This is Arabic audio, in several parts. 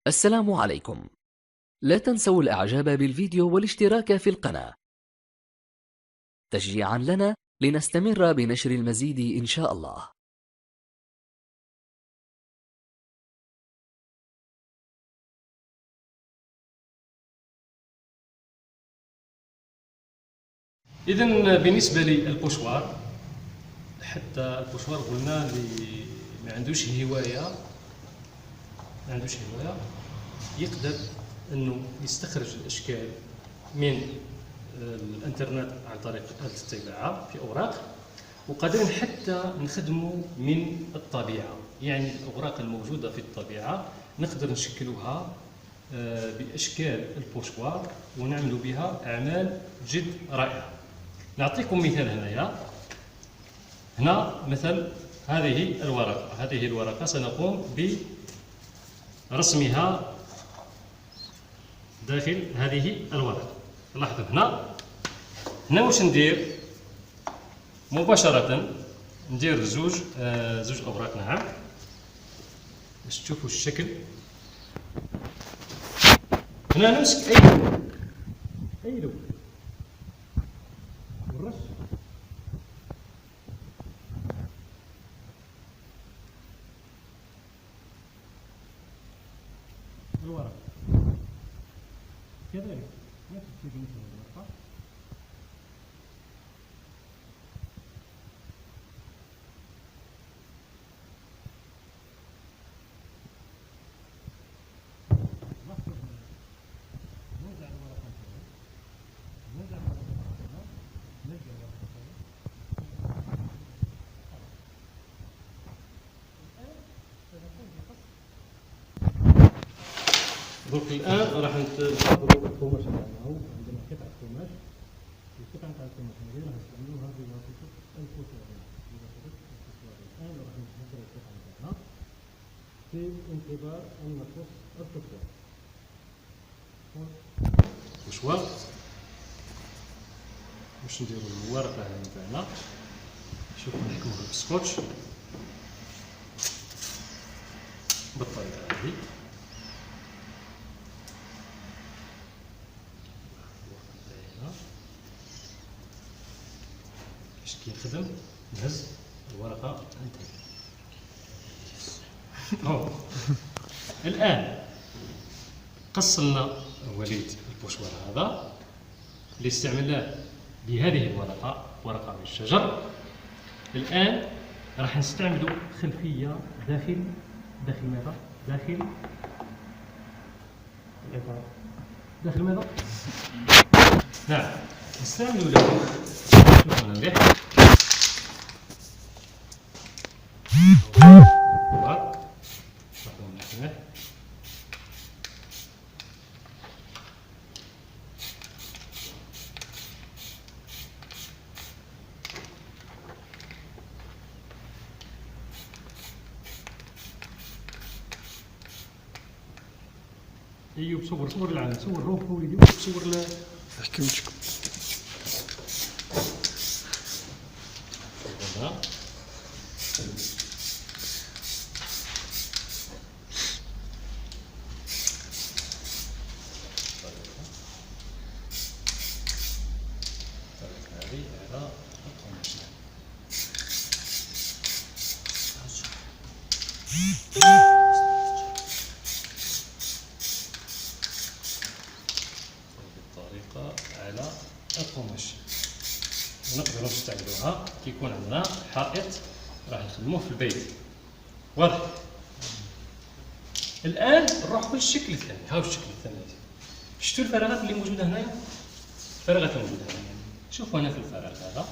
السلام عليكم. لا تنسوا الإعجاب بالفيديو والاشتراك في القناة تشجيعا لنا لنستمر بنشر المزيد إن شاء الله. إذن بالنسبة للبوشوار، حتى البوشوار قلنا اللي ما عندوش هواية يقدر انه يستخرج الاشكال من الانترنت عن طريق آلة الطباعة في اوراق، وقادرين حتى نخدموا من الطبيعة، يعني الاوراق الموجودة في الطبيعة نقدر نشكلوها باشكال البوشوار ونعملوا بها اعمال جد رائعة. نعطيكم مثال هنا مثل هذه الورقة سنقوم برسمها داخل هذه الورقة. لاحظوا هنا واش ندير مباشرة، ندير زوج أوراق نعم باش تشوفوا الشكل. هنا نمسك أي لون ونرش الورق كذلك نفس الشيء مثل الورقة. نوزع الورقة هنا، نوزع الورقة هنا، نرجع الورقة هنا. الآن سنقوم بقص. دونك الآن راح نحضروا القماش تاعنا، عندنا قطعة قماش، القطعة تاع القماش هذه راح نستعملوها بواسطة الفوتوغراف. الآن راح نحضر القطعة تاعنا في انتظار أن نقص الدكتور. مشوار باش نديرو الورقة هذه تاعنا، شوفوا نحكموها بالسكوتش بالطريقة هذه. باش كي نخدم نهز الورقة نتاعي. الآن قص لنا وليد البوشوار هذا اللي استعملناه بهذه الورقة، ورقة من الشجر. الآن راح نستعملوا خلفية داخل ماذا؟ داخل ماذا؟ نعم نستعملوا له، شوفوا هنا مليح. ايوب صور العالم، صور روح وليدي، صور حكمتكم. هذه على القماش. بالطريقة على القماش، ونقدروا نستعملوها كي يكون عندنا حائط راح نخدموه في البيت. واضح؟ الآن نروحوا للشكل الثاني. هاو الشكل الثاني، شفتوا الفراغات اللي موجودة هنايا؟ الفراغات الموجودة هنايا، شوفوا هنا في الفراغ هذا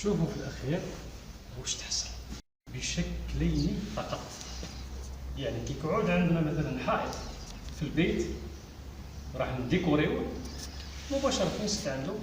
شوفوا في الأخير واش تحصل بشكلين فقط. يعني كي يقعد عندنا مثلا حائط في البيت راح نديكوريوه مباشرة نستعملوا